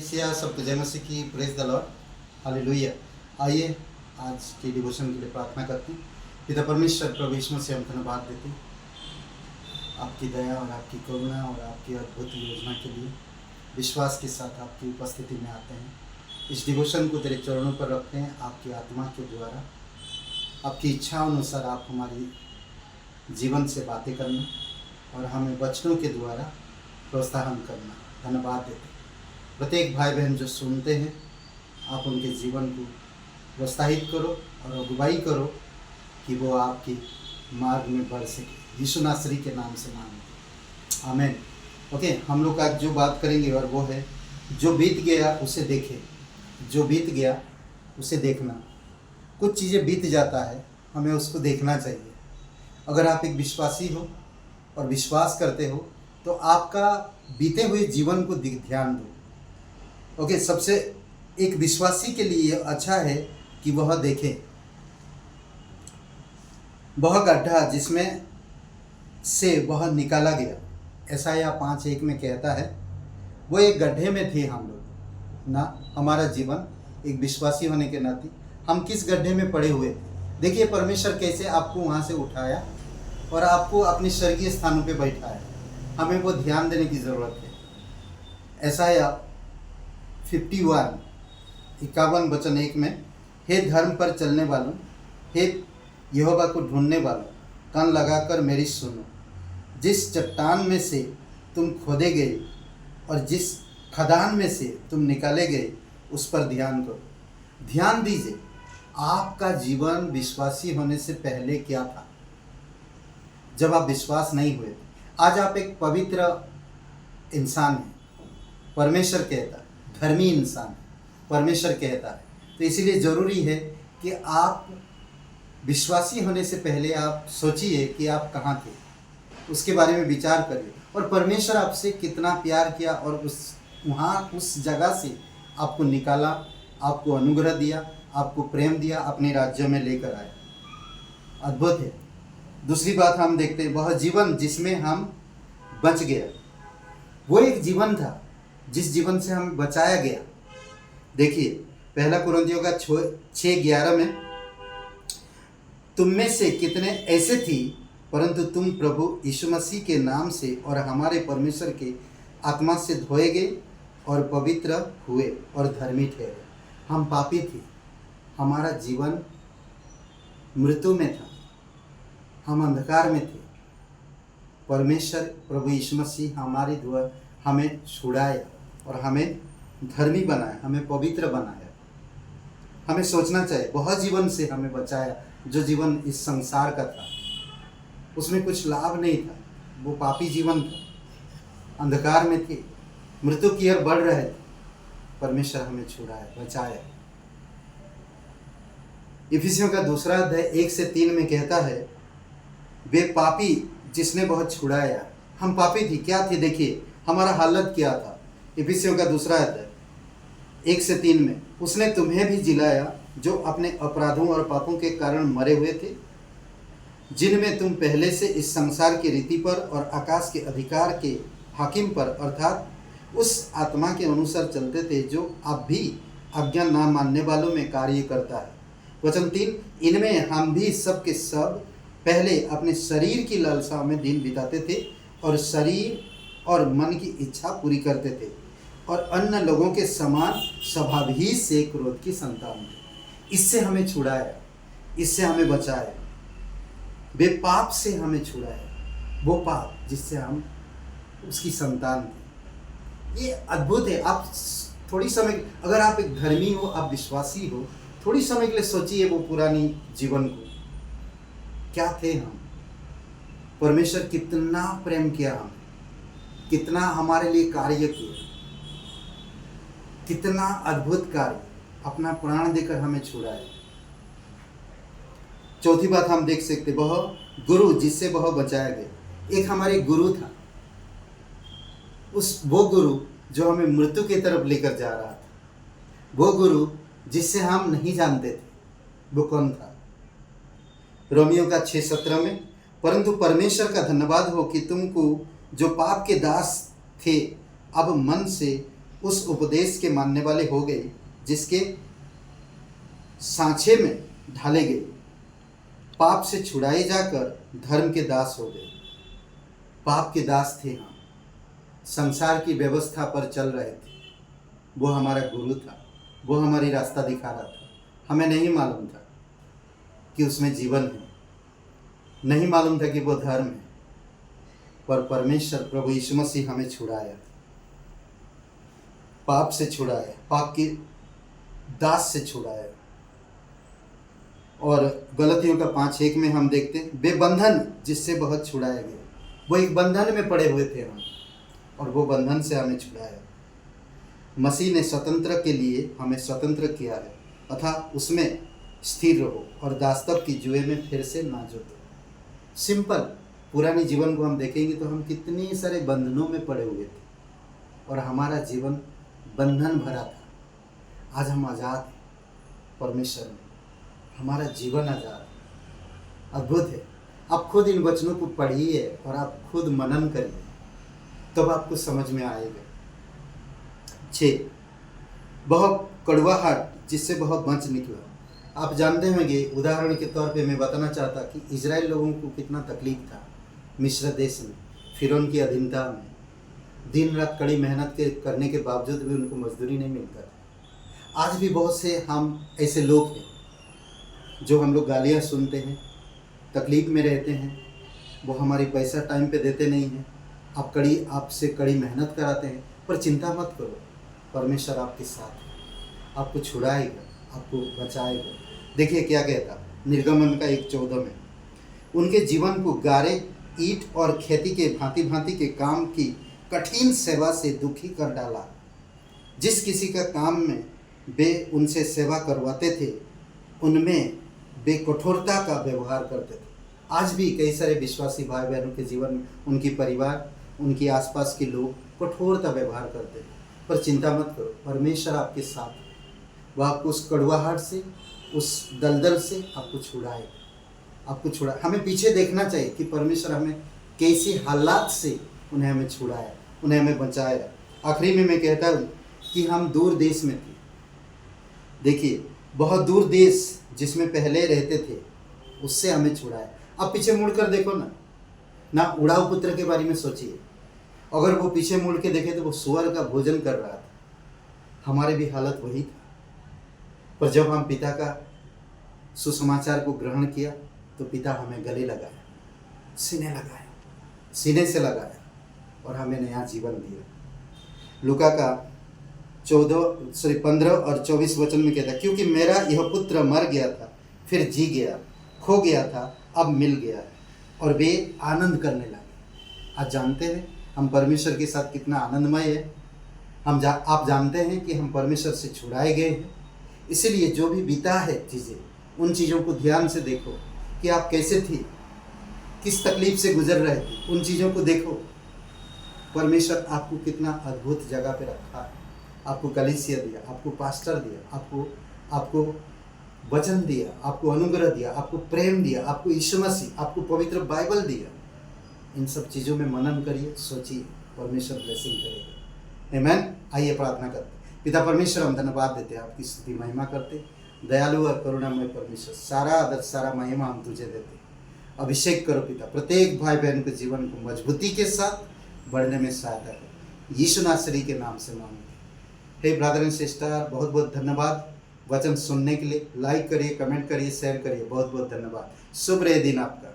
Leticia सबको जय मसीह की, प्रेज द लॉर्ड, हालेलुया। आइए आज की डिवोशन के लिए प्रार्थना करते हैं। पिता परमेश्वर प्रभु यीशु मसीह हम धन्यवाद देते हैं आपकी दया और आपकी करुणा और आपकी अद्भुत योजना के लिए। विश्वास के साथ आपकी उपस्थिति में आते हैं, इस डिवोशन को तेरे चरणों पर रखते हैं। आपकी आत्मा के द्वारा आपकी इच्छा अनुसार आप हमारी जीवन से बातें करना और हमें वचनों के द्वारा प्रोत्साहन करना। धन्यवाद देते हैं प्रत्येक भाई बहन जो सुनते हैं, आप उनके जीवन को प्रोत्साहित करो और अगुवाई करो कि वो आपकी मार्ग में बढ़ सके। यीशु नासरी के नाम से मांगते, आमीन। ओके, हम लोग आज जो बात करेंगे और वो है जो बीत गया उसे देखें। जो बीत गया उसे देखना। कुछ चीज़ें बीत जाता है, हमें उसको देखना चाहिए। अगर आप एक विश्वासी हो और विश्वास करते हो तो आपका बीते हुए जीवन को ध्यान दो। ओके, सबसे एक विश्वासी के लिए अच्छा है कि वह देखे वह गड्ढा जिसमें से वह निकाला गया। यशायाह 5:1 में कहता है वो एक गड्ढे में थे हम लोग ना। हमारा जीवन एक विश्वासी होने के नाते हम किस गड्ढे में पड़े हुए थे। देखिए परमेश्वर कैसे आपको वहाँ से उठाया और आपको अपने स्वर्गीय स्थानों पे बैठाया। हमें वो ध्यान देने की ज़रूरत है। यशायाह 51:51 में, हे धर्म पर चलने वालों, हे यहोवा को ढूंढने वालों, कान लगाकर मेरी सुनो। जिस चट्टान में से तुम खोदे गए और जिस खदान में से तुम निकाले गए उस पर ध्यान करो। ध्यान दीजिए आपका जीवन विश्वासी होने से पहले क्या था, जब आप विश्वास नहीं हुए। आज आप एक पवित्र इंसान हैं, परमेश्वर कहता है, धर्मी इंसान परमेश्वर कहता है। तो इसीलिए ज़रूरी है कि आप विश्वासी होने से पहले आप सोचिए कि आप कहाँ थे, उसके बारे में विचार करिए और परमेश्वर आपसे कितना प्यार किया और उस जगह से आपको निकाला, आपको अनुग्रह दिया, आपको प्रेम दिया, अपने राज्य में लेकर आया। अद्भुत है। दूसरी बात हम देखते हैं, वह जीवन जिसमें हम बच गया। वो एक जीवन था जिस जीवन से हमें बचाया गया। देखिए पहला कुरिन्थियों का 6:11 में, तुम में से कितने ऐसे थी परंतु तुम प्रभु यीशु मसीह के नाम से और हमारे परमेश्वर के आत्मा से धोए गए और पवित्र हुए और धर्मी ठहरे। हम पापी थे, हमारा जीवन मृत्यु में था, हम अंधकार में थे। परमेश्वर प्रभु यीशु मसीह हमारे द्वारा हमें छुड़ाया और हमें धर्मी बनाया, हमें पवित्र बनाया। हमें सोचना चाहिए वह जीवन से हमें बचाया जो जीवन इस संसार का था, उसमें कुछ लाभ नहीं था। वो पापी जीवन था, अंधकार में थे, मृत्यु की ओर बढ़ रहे थे। परमेश्वर हमें छुड़ाया, बचाया। इफिसियों का 2 अध्याय 1-3 में कहता है, वे पापी जिसने बहुत छुड़ाया। हम पापी थी, क्या थे? देखिए हमारा हालत क्या था। इफिसियों का 2 अध्याय 1-3 में, उसने तुम्हें भी जिलाया जो अपने अपराधों और पापों के कारण मरे हुए थे, जिनमें तुम पहले से इस संसार की रीति पर और आकाश के अधिकार के हाकिम पर अर्थात उस आत्मा के अनुसार चलते थे जो अब भी आज्ञा ना मानने वालों में कार्य करता है। वचन 3, इनमें हम भी सब के सब पहले अपने शरीर की लालसा में दिन बिताते थे और शरीर और मन की इच्छा पूरी करते थे और अन्य लोगों के समान स्वभाव ही से क्रोध की संतान थे। इससे हमें छुड़ाया, इससे हमें बचाया, वे पाप से हमें छुड़ाया, वो पाप जिससे हम उसकी संतान थे। ये अद्भुत है। आप थोड़ी समय, अगर आप एक धर्मी हो, आप विश्वासी हो, थोड़ी समय के लिए सोचिए वो पुरानी जीवन को, क्या थे हम। परमेश्वर कितना प्रेम किया हमें, कितना हमारे लिए कार्य किया, कितना अद्भुत कार्य, अपना प्राण देकर हमें छुड़ाया। चौथी बात हम देख सकते, वह गुरु जिससे वह बचाया गया। एक हमारे गुरु था, वो गुरु जो हमें मृत्यु की तरफ लेकर जा रहा था, वो गुरु जिससे हम नहीं जानते थे, वो कौन था? रोमियो का 6:17 में, परंतु परमेश्वर का धन्यवाद हो कि तुमको जो पाप के दास थे अब मन से उस उपदेश के मानने वाले हो गए जिसके सांचे में ढाले गए। पाप से छुड़ाए जाकर धर्म के दास हो गए। पाप के दास थे हम, संसार की व्यवस्था पर चल रहे थे। वो हमारा गुरु था, वो हमारी रास्ता दिखा रहा था। हमें नहीं मालूम था कि उसमें जीवन है, नहीं मालूम था कि वो धर्म है, पर परमेश्वर प्रभु यीशु मसीह हमें छुड़ाया, पाप से छुड़ाया, पाप की दास से छुड़ाया। और गलतियों का 5:1 में हम देखते हैं, वे बंधन जिससे बहुत छुड़ाया गया। वो एक बंधन में पड़े हुए थे हम, और वो बंधन से हमें छुड़ाया। मसीह ने स्वतंत्र के लिए हमें स्वतंत्र किया है, अतः उसमें स्थिर रहो और दासत्व की जुए में फिर से ना जुटो। सिंपल पुराने जीवन को हम देखेंगे तो हम कितने सारे बंधनों में पड़े हुए थे और हमारा जीवन बंधन भरा था। आज हम आज़ाद हैं परमेश्वर में, हमारा जीवन आज़ाद है। अद्भुत है। आप खुद इन वचनों को पढ़िए और आप खुद मनन करिए, तब आपको समझ में आएगा। 6, वह कड़वाहट जिससे वह बच निकला। आप जानते होंगे, उदाहरण के तौर पे मैं बताना चाहता कि इजराइल लोगों को कितना तकलीफ था मिस्र देश में, फिरौन की अधीनता में। दिन रात कड़ी मेहनत करने के बावजूद भी उनको मजदूरी नहीं मिलता था। आज भी बहुत से हम ऐसे लोग हैं जो हम लोग गालियाँ सुनते हैं, तकलीफ में रहते हैं, वो हमारी पैसा टाइम पे देते नहीं हैं, आपसे कड़ी मेहनत कराते हैं। पर चिंता मत करो, परमेश्वर आपके साथ है, आपको छुड़ाएगा, आपको बचाएगा। देखिए क्या कहता निर्गमन का 1:14 में, उनके जीवन को गारे, ईंट और खेती के भांति भांति के काम की कठिन सेवा से दुखी कर डाला। जिस किसी का काम में वे उनसे सेवा करवाते थे, उनमें वे कठोरता का व्यवहार करते थे। आज भी कई सारे विश्वासी भाई बहनों के जीवन में उनकी परिवार, उनके आसपास के लोग कठोरता व्यवहार करते हैं। पर चिंता मत करो, परमेश्वर आपके साथ है। वह आपको उस कड़वाहट से, उस दलदल से आपको छुड़ा। हमें पीछे देखना चाहिए कि परमेश्वर हमें कैसे हालात से उन्हें हमें छुड़ाया, उन्हें हमें बचाया। आखिरी में मैं कहता हूँ कि हम दूर देश में थे। देखिए, बहुत दूर देश जिसमें पहले रहते थे, उससे हमें छुड़ाया। अब पीछे मुड़कर देखो ना उड़ाऊ पुत्र के बारे में सोचिए। अगर वो पीछे मुड़ के देखे तो वो सुअर का भोजन कर रहा था। हमारे भी हालत वही था। पर जब हम पिता का सुसमाचार को ग्रहण किया तो पिता हमें गले लगाया, सीने से लगाया और हमें नया जीवन दिया। लूका का 15 और 24 वचन में कहता, क्योंकि मेरा यह पुत्र मर गया था, फिर जी गया, खो गया था, अब मिल गया, और वे आनंद करने लगे। आज जानते हैं हम परमेश्वर के साथ कितना आनंदमय है। आप जानते हैं कि हम परमेश्वर से छुड़ाए गए हैं। इसीलिए जो भी बीता है चीज़ें, उन चीज़ों को ध्यान से देखो कि आप कैसे थे, किस तकलीफ से गुजर रहे थे। उन चीज़ों को देखो। परमेश्वर आपको कितना अद्भुत जगह पे रखा है। आपको कलीसिया दिया, आपको पास्टर दिया, आपको वचन दिया, आपको अनुग्रह दिया, आपको प्रेम दिया, आपको यीशु मसीह, आपको पवित्र बाइबल दिया। इन सब चीज़ों में मनन करिए, सोचिए, परमेश्वर ब्लेसिंग करेगा। आमीन। आइए प्रार्थना करते। पिता परमेश्वर, हम धन्यवाद देते हैं, आपकी स्तुति महिमा करते। दयालु और करुणामय परमेश्वर, सारा आदर सारा महिमा हम तुझे देते। अभिषेक करो पिता, प्रत्येक भाई बहन के जीवन को मजबूती के साथ बढ़ने में सहायता करो। यीशु नासरी के नाम से मांगते। हे ब्रदर एंड सिस्टर, बहुत बहुत धन्यवाद वचन सुनने के लिए। लाइक करिए, कमेंट करिए, शेयर करिए। बहुत बहुत धन्यवाद। शुभ रहे दिन आपका।